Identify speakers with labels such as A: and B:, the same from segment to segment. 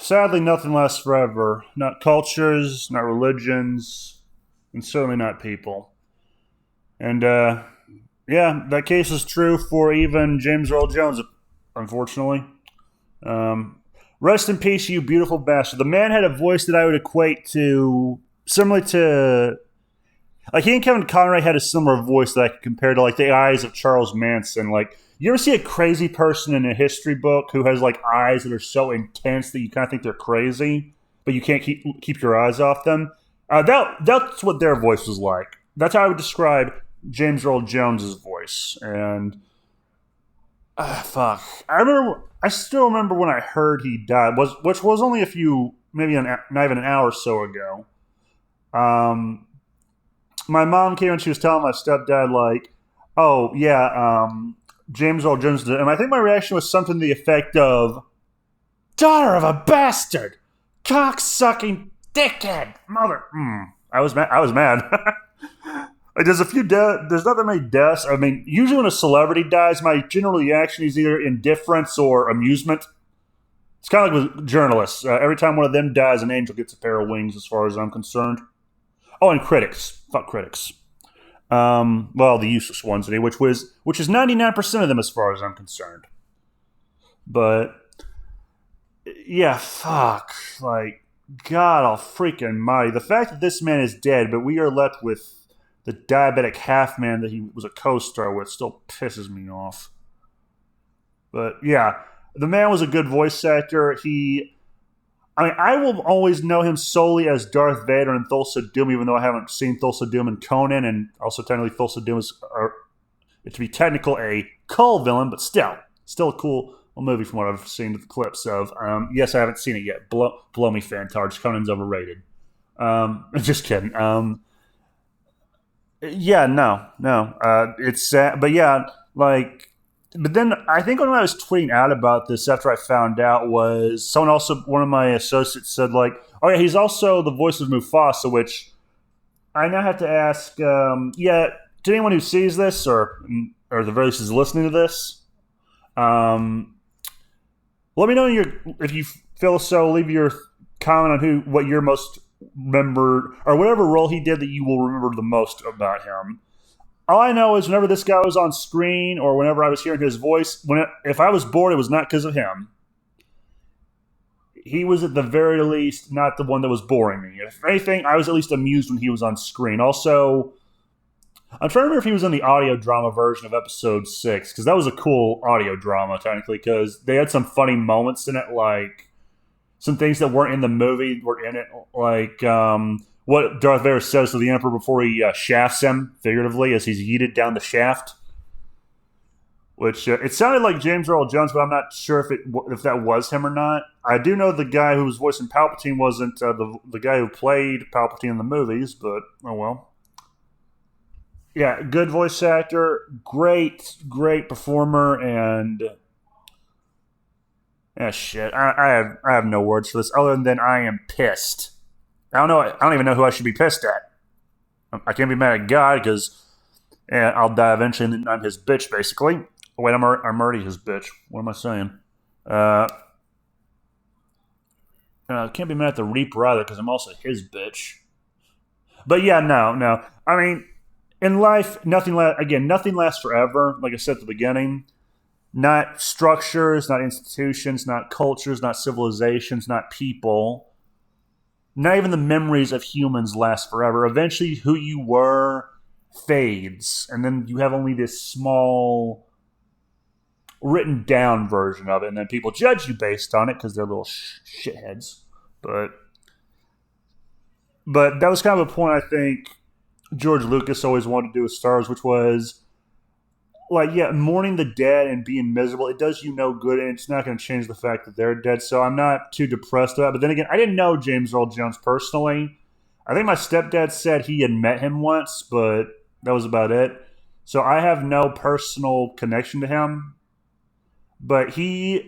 A: Sadly, nothing lasts forever. Not cultures, not religions, and certainly not people. And yeah, that case is true for even James Earl Jones, unfortunately. Um, Rest in peace, you beautiful bastard. The man had a voice that I would equate to similar to like he and Kevin Conroy had a similar voice that I could compare to like the eyes of Charles Manson. Like you ever see a crazy person in a history book who has like eyes that are so intense that you kind of think they're crazy, but you can't keep your eyes off them? That's what their voice was like. That's how I would describe James Earl Jones's voice. And fuck, I still remember when I heard he died, which was only a few, maybe not even an hour or so ago. Um, my mom came and she was telling my stepdad like, "Oh yeah, James Earl Jones did," and I think my reaction was something to the effect of, "Daughter of a bastard, cock sucking dickhead, mother." I was mad. I was mad. Like, there's not that many deaths. I mean, usually when a celebrity dies, my general reaction is either indifference or amusement. It's kind of like with journalists. Every time one of them dies, an angel gets a pair of wings, as far as I'm concerned. Oh, and critics. Fuck critics. Well, the useless ones, anyway, which is 99% of them, as far as I'm concerned. But yeah, fuck. Like, God, all freaking mighty. The fact that this man is dead, but we are left with the diabetic half man that he was a co-star with still pisses me off. But yeah, the man was a good voice actor. I will always know him solely as Darth Vader in Thulsa Doom, even though I haven't seen Thulsa Doom and Conan, and also technically Thulsa Doom is, to be technical, a Cull villain, but still a cool movie from what I've seen the clips of. Yes, I haven't seen it yet. Blow me, fantards. Conan's overrated. Just kidding. Yeah, no. It's sad, but yeah, like. But then I think when I was tweeting out about this after I found out was someone also one of my associates said like, oh yeah, he's also the voice of Mufasa, which I now have to ask. Yeah, to anyone who sees this or the very least is listening to this, let me know if you feel so. Leave your comment on what your most remember or whatever role he did that you will remember the most about him. All I know is whenever this guy was on screen or whenever I was hearing his voice, if I was bored, it was not because of him. He was at the very least not the one that was boring me. If anything, I was at least amused when he was on screen. Also, I'm trying to remember if he was in the audio drama version of episode 6, because that was a cool audio drama, technically, because they had some funny moments in it, like some things that weren't in the movie were in it, like what Darth Vader says to the Emperor before he shafts him, figuratively, as he's yeeted down the shaft. Which, it sounded like James Earl Jones, but I'm not sure if that was him or not. I do know the guy who was voicing Palpatine wasn't the guy who played Palpatine in the movies, but oh well. Yeah, good voice actor, great performer, and shit. I have no words for this other than I am pissed. I don't know. I don't even know who I should be pissed at. I can't be mad at God because I'll die eventually, and I'm his bitch, basically. Oh, wait, I'm already his bitch. What am I saying? I can't be mad at the Reaper either because I'm also his bitch. But yeah, no. I mean, in life, nothing lasts forever. Like I said at the beginning, not structures, not institutions, not cultures, not civilizations, not people. Not even the memories of humans last forever. Eventually, who you were fades, and then you have only this small written down version of it, and then people judge you based on it because they're little shitheads. But that was kind of a point I think George Lucas always wanted to do with Star Wars, which was like, yeah, mourning the dead and being miserable, it does you no good, and it's not going to change the fact that they're dead. So I'm not too depressed about it. But then again, I didn't know James Earl Jones personally. I think my stepdad said he had met him once, but that was about it. So I have no personal connection to him. But he's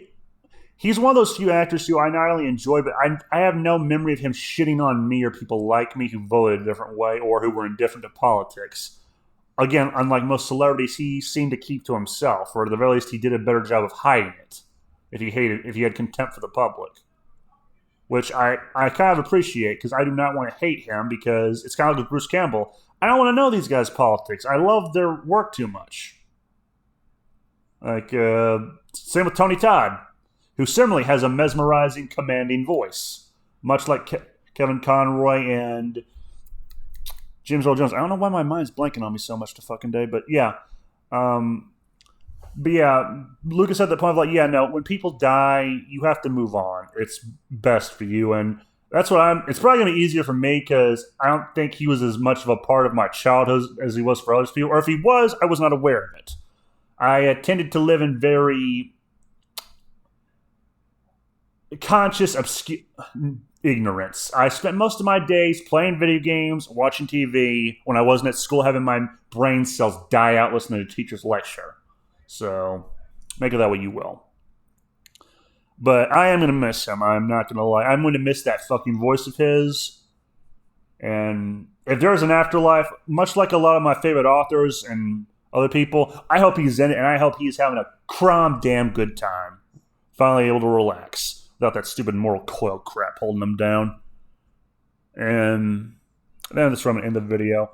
A: one of those few actors who I not only enjoy, but I have no memory of him shitting on me or people like me who voted a different way or who were indifferent to politics. Again, unlike most celebrities, he seemed to keep to himself, or at the very least, he did a better job of hiding it. If he had contempt for the public. which I kind of appreciate because I do not want to hate him because it's kind of like with Bruce Campbell. I don't want to know these guys' politics. I love their work too much. Like, same with Tony Todd, who similarly has a mesmerizing, commanding voice, much like Kevin Conroy and James Earl Jones. I don't know why my mind's blanking on me so much to fucking day, but yeah. But yeah, Lucas had the point of like, yeah, no, when people die, you have to move on. It's best for you, and that's what I'm. It's probably gonna be easier for me because I don't think he was as much of a part of my childhood as he was for other people. Or if he was, I was not aware of it. I tended to live in very conscious ignorance. I spent most of my days playing video games, watching TV. When I wasn't at school, having my brain cells die out listening to a teacher's lecture. So make of that what you will. But I am going to miss him. I'm not going to lie. I'm going to miss that fucking voice of his. And if there's an afterlife, much like a lot of my favorite authors and other people, I hope he's in it, and I hope he's having a damn good time. Finally able to relax without that stupid moral coil crap holding him down. And then that's where I'm going to end the video.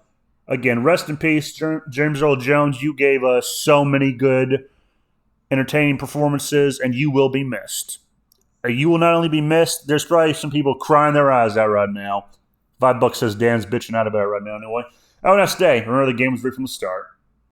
A: Again, rest in peace, James Earl Jones. You gave us so many good, entertaining performances, and you will be missed. You will not only be missed, there's probably some people crying their eyes out right now. $5 says Dan's bitching out about it right now anyway. Have a nice day. Remember, the game was rigged from the start.